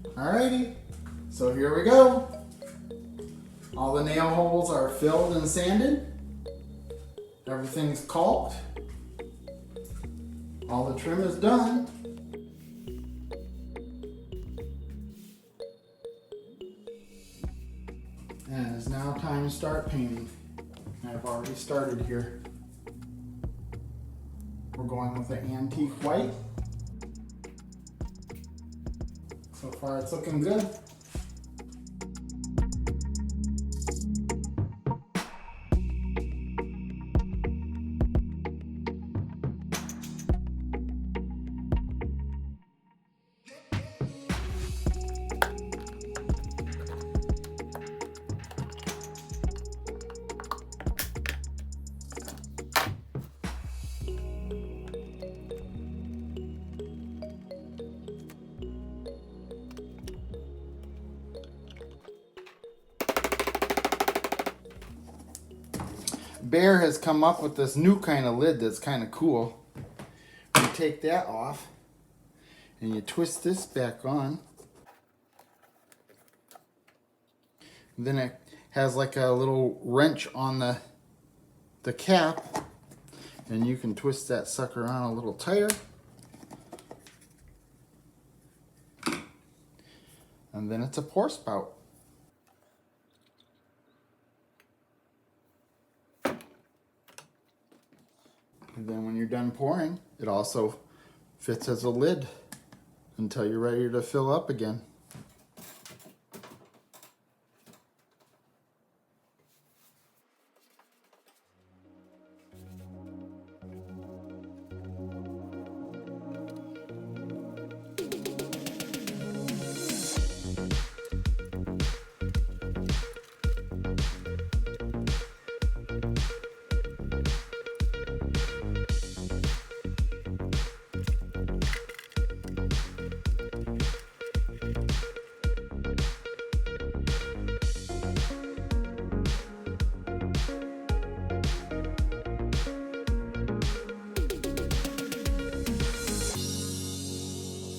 Alrighty, so here we go. All the nail holes are filled and sanded. Everything's caulked. All the trim is done. And it's now time to start painting. I've already started here. We're going with the antique white. So far it's looking good. Behr has come up with this new kind of lid that's kind of cool. You take that off and you twist this back on. And then it has like a little wrench on the cap, and you can twist that sucker on a little tighter. And then it's a pour spout. And then when you're done pouring, it also fits as a lid until you're ready to fill up again.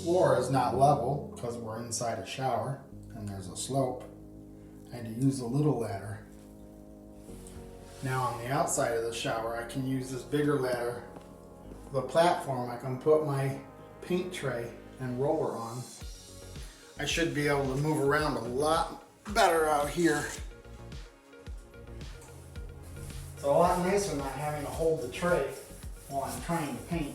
Floor is not level because we're inside a shower and there's a slope. I had to use a little ladder. Now on the outside of the shower I can use this bigger ladder. The platform I can put my paint tray and roller on. I should be able to move around a lot better out here. It's a lot nicer not having to hold the tray while I'm trying to paint.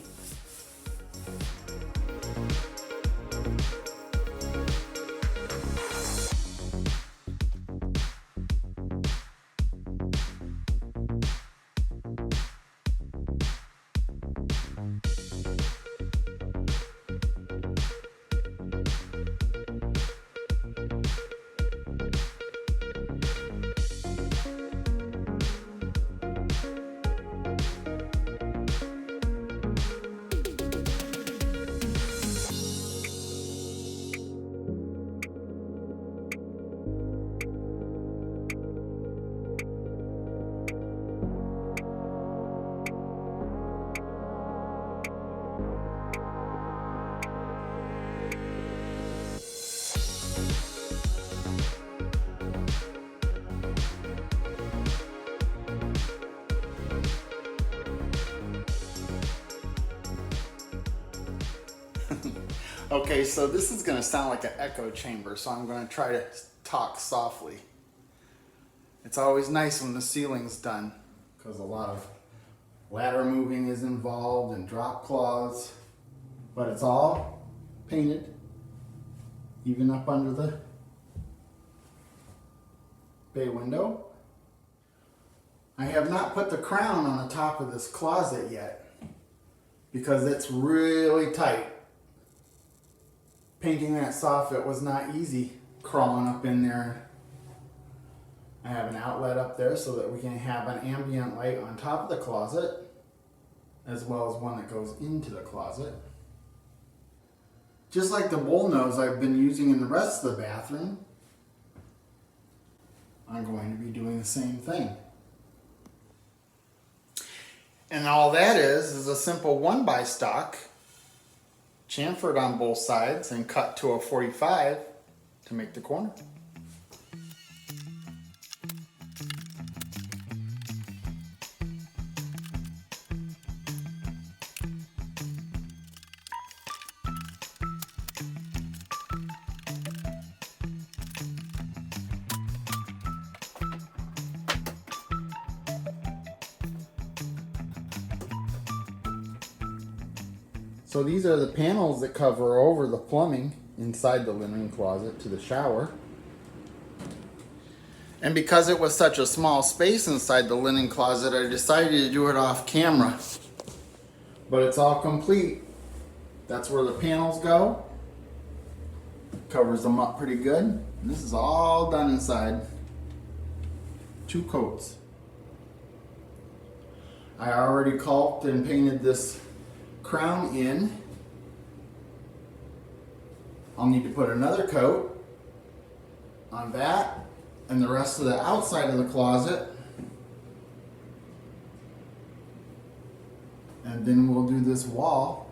Okay, so this is going to sound like an echo chamber, so I'm going to try to talk softly. It's always nice when the ceiling's done, because a lot of ladder moving is involved and drop cloths, but it's all painted, even up under the bay window. I have not put the crown on the top of this closet yet, because it's really tight. Painting that soffit was not easy, crawling up in there. I have an outlet up there so that we can have an ambient light on top of the closet, as well as one that goes into the closet. Just like the bull nose I've been using in the rest of the bathroom, I'm going to be doing the same thing. And all that is a simple 1x stock, chamfered on both sides and cut to a 45 to make the corner. So these are the panels that cover over the plumbing inside the linen closet to the shower. And because it was such a small space inside the linen closet, I decided to do it off camera. But it's all complete. That's where the panels go. Covers them up pretty good. And this is all done inside. 2 coats. I already caulked and painted this crown in. I'll need to put another coat on that and the rest of the outside of the closet. And then we'll do this wall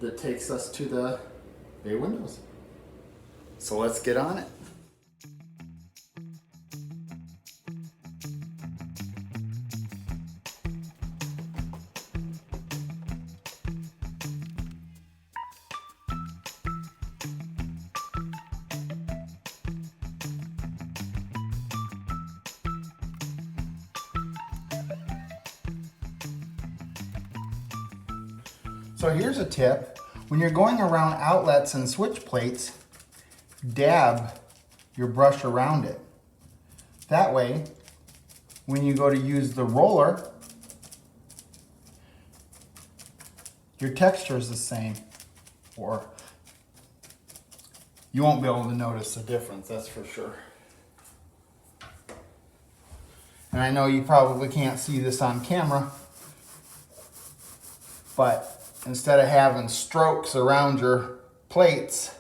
that takes us to the bay windows. So let's get on it. So here's a tip. When you're going around outlets and switch plates, dab your brush around it. That way, when you go to use the roller, your texture is the same, or you won't be able to notice the difference, that's for sure. And I know you probably can't see this on camera, but instead of having strokes around your plates,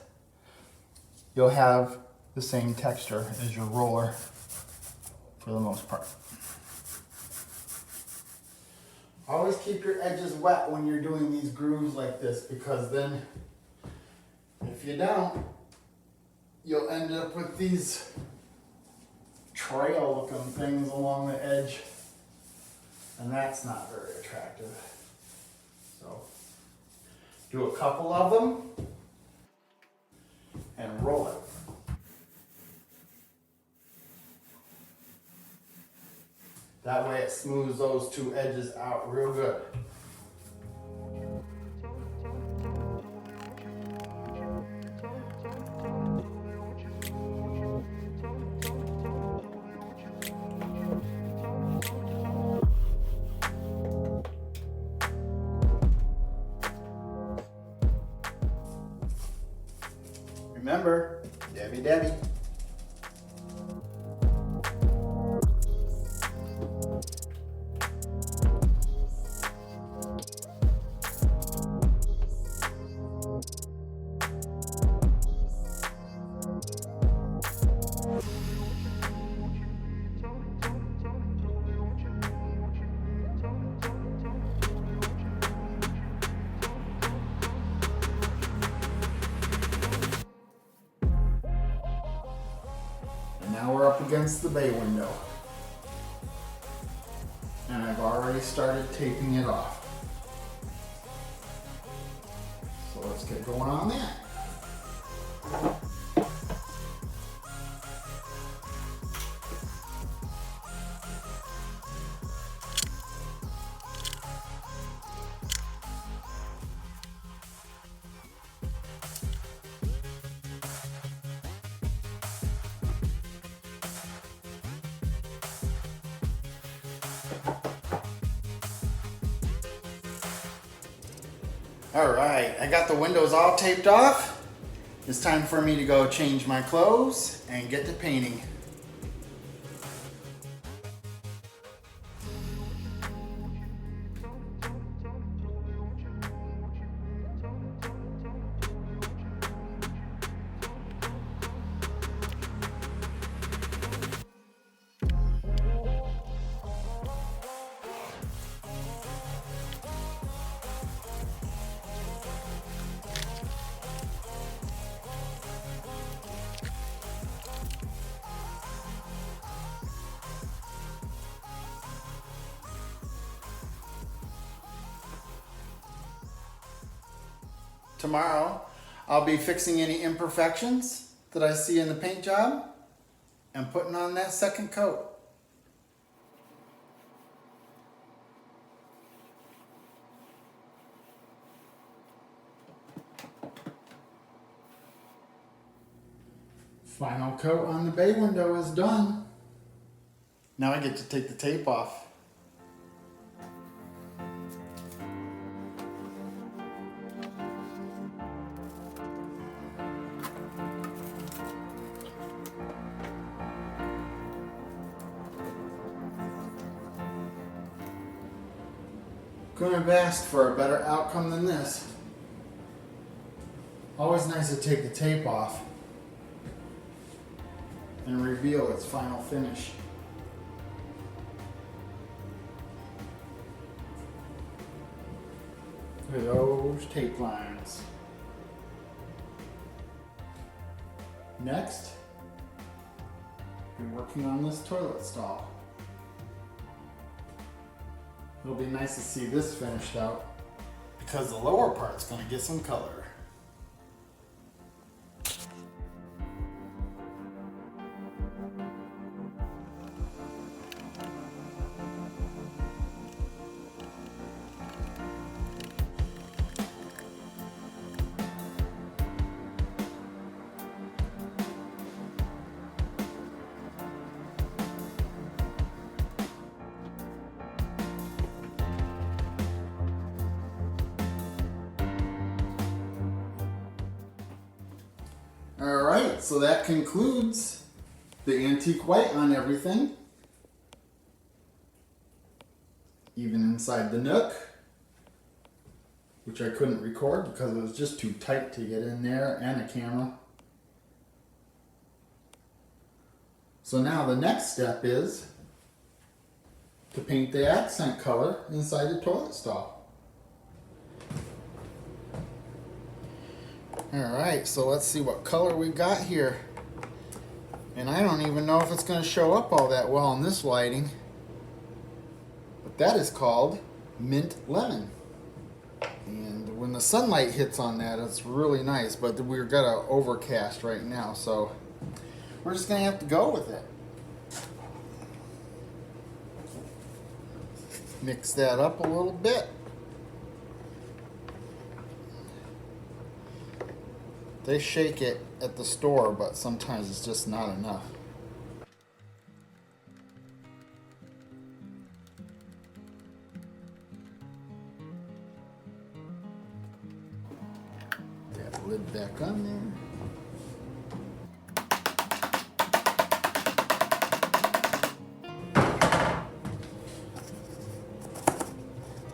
you'll have the same texture as your roller for the most part. Always keep your edges wet when you're doing these grooves like this, because then if you don't, you'll end up with these trail looking things along the edge, and that's not very attractive. So do a couple of them and roll it. That way it smooths those 2 edges out real good. Remember, Debbie, Debbie. Now we're up against the bay window. And I've already started taping it off. So let's get going on that. All right, I got the windows all taped off. It's time for me to go change my clothes and get to painting. Tomorrow, I'll be fixing any imperfections that I see in the paint job and putting on that second coat. Final coat on the bay window is done. Now I get to take the tape off. Couldn't have asked for a better outcome than this. Always nice to take the tape off and reveal its final finish. Look at those tape lines. Next, we're working on this toilet stall. It'll be nice to see this finished out because the lower part's going to get some color. Alright, so that concludes the antique white on everything. Even inside the nook, which I couldn't record because it was just too tight to get in there and a camera. So now the next step is to paint the accent color inside the toilet stall. Alright, so let's see what color we got here. And I don't even know if it's going to show up all that well in this lighting. But that is called Mint Lemon. And when the sunlight hits on that, it's really nice. But we've got an overcast right now, so we're just going to have to go with it. Mix that up a little bit. They shake it at the store, but sometimes it's just not enough. That lid back on there.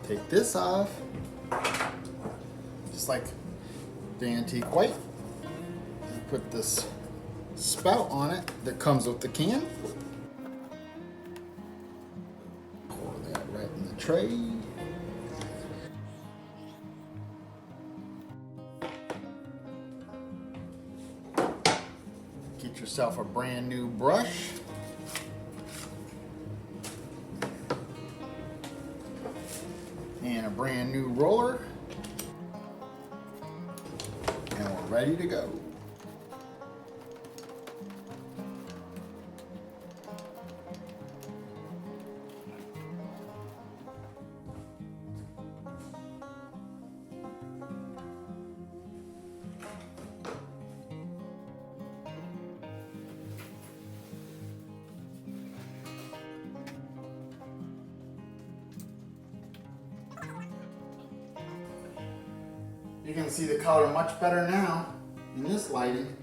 Take this off, just like the antique white. Put this spout on it that comes with the can. Pour that right in the tray. Get yourself a brand new brush. And a brand new roller. And we're ready to go. You can see the color much better now in this lighting.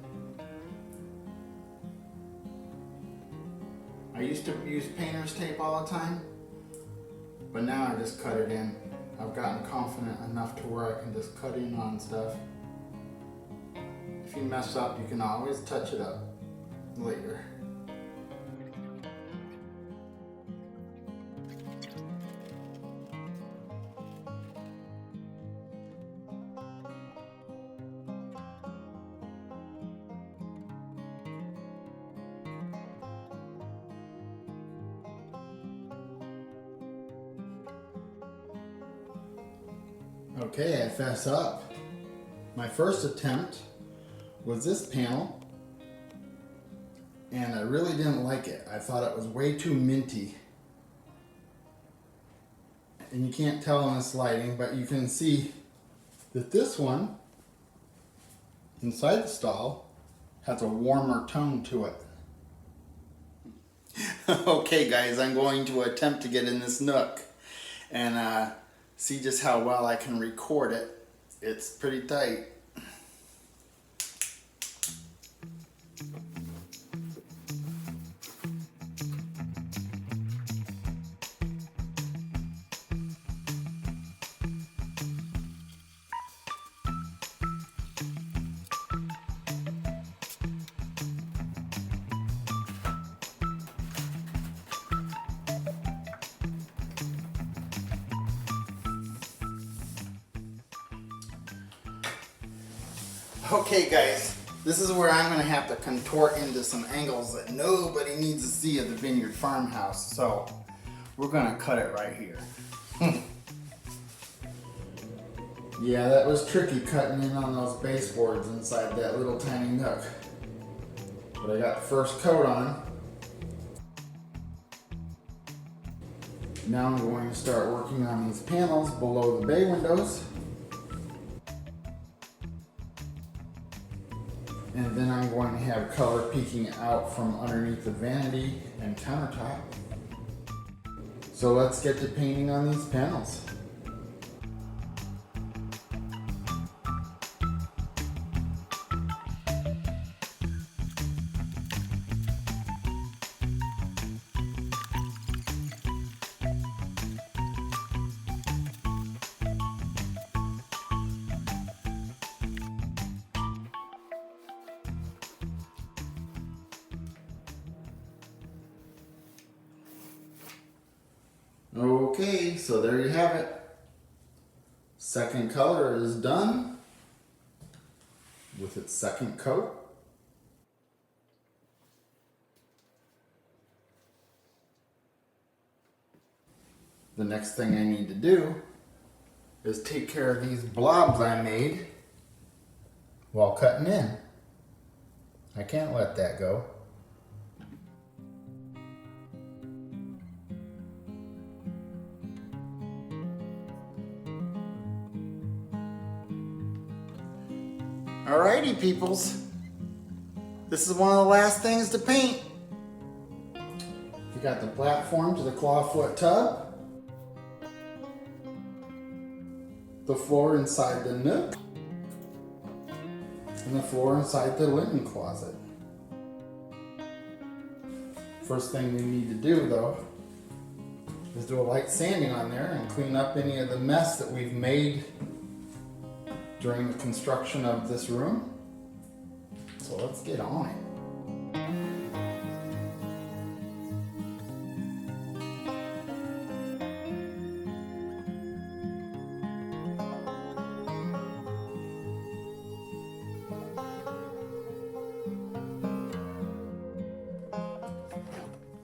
I used to use painter's tape all the time, but now I just cut it in. I've gotten confident enough to where I can just cut in on stuff. If you mess up, you can always touch it up later. Okay, I fess up. My first attempt was this panel, and I really didn't like it. I thought it was way too minty. And you can't tell in this lighting, but you can see that this one inside the stall has a warmer tone to it. Okay guys, I'm going to attempt to get in this nook and see just how well I can record it. It's pretty tight. Okay guys, this is where I'm going to have to contort into some angles that nobody needs to see at the Vineyard Farmhouse. So we're going to cut it right here. Yeah, that was tricky cutting in on those baseboards inside that little tiny nook. But I got the first coat on. Now I'm going to start working on these panels below the bay windows. And then I'm going to have color peeking out from underneath the vanity and countertop. So let's get to painting on these panels. Okay, so there you have it. Second color is done with its second coat. The next thing I need to do is take care of these blobs I made while cutting in. I can't let that go. Alrighty peoples, this is one of the last things to paint. You got the platform to the clawfoot tub, the floor inside the nook, and the floor inside the linen closet. First thing we need to do though is do a light sanding on there and clean up any of the mess that we've made during the construction of this room. So let's get on it.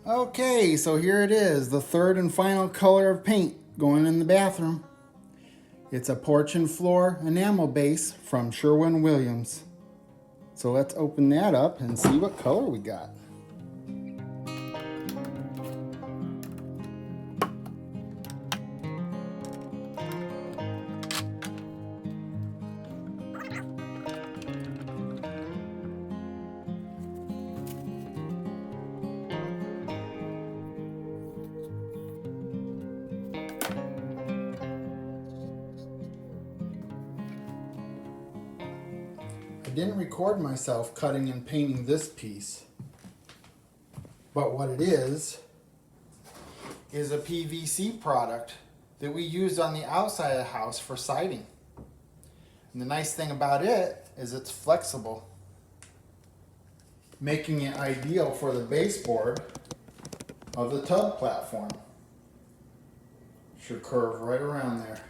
Okay, so here it is, the third and final color of paint going in the bathroom. It's a porch and floor enamel base from Sherwin Williams. So let's open that up and see what color we got. I didn't record myself cutting and painting this piece, but what it is a PVC product that we used on the outside of the house for siding. And the nice thing about it is it's flexible, making it ideal for the baseboard of the tub platform. Should curve right around there.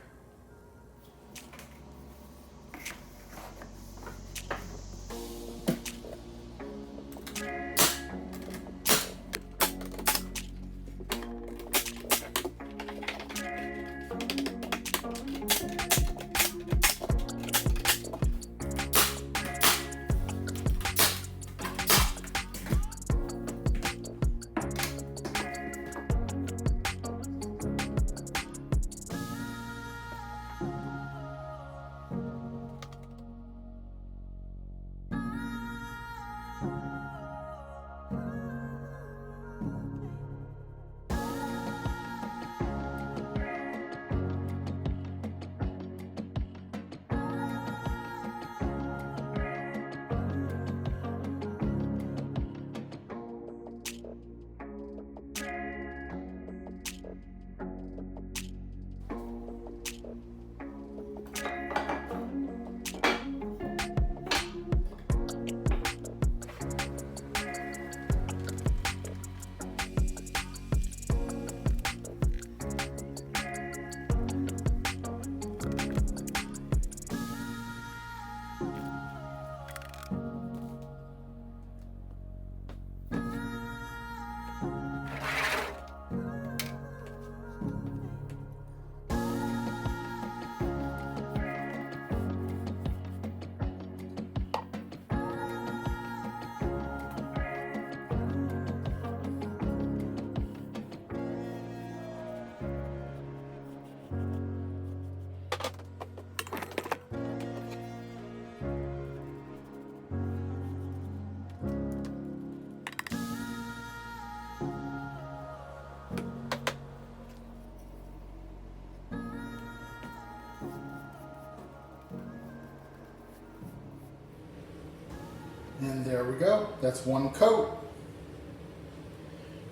And there we go. That's one coat.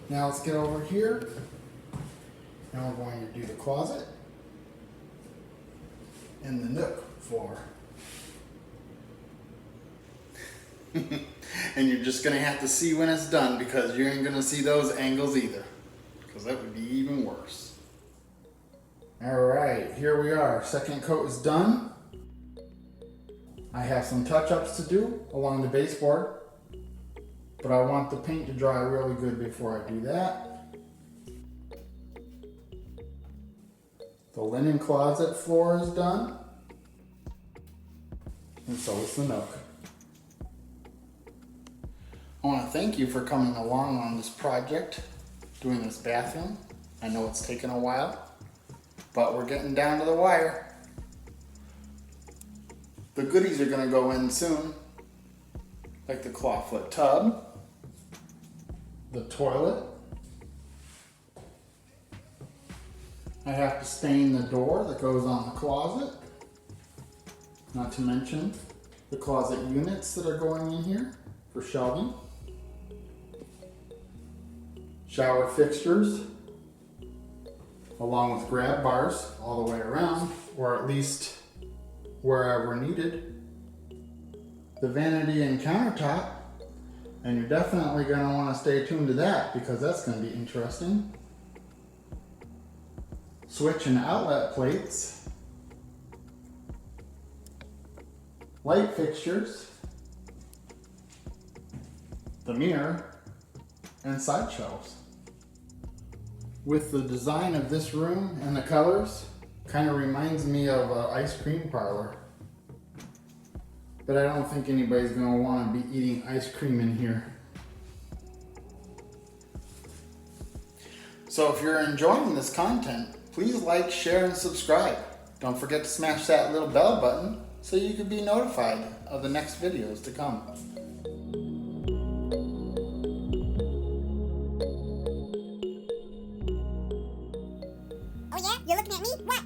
Now let's get over here. Now we're going to do the closet and the nook floor. And you're just going to have to see when it's done, because you ain't going to see those angles either, because that would be even worse. Alright, here we are. Second coat is done. I have some touch-ups to do along the baseboard, but I want the paint to dry really good before I do that. The linen closet floor is done, and so is the nook. I want to thank you for coming along on this project, doing this bathroom. I know it's taken a while, but we're getting down to the wire. The goodies are going to go in soon, like the clawfoot tub, the toilet. I have to stain the door that goes on the closet, not to mention the closet units that are going in here for shelving. Shower fixtures, along with grab bars all the way around, or at least wherever needed. The vanity and countertop, and you're definitely going to want to stay tuned to that, because that's going to be interesting. Switch and outlet plates, light fixtures, the mirror, and side shelves. With the design of this room and the colors, kind of reminds me of an ice cream parlor. But I don't think anybody's going to want to be eating ice cream in here. So if you're enjoying this content, please like, share, and subscribe. Don't forget to smash that little bell button so you can be notified of the next videos to come. Oh yeah? You're looking at me? What?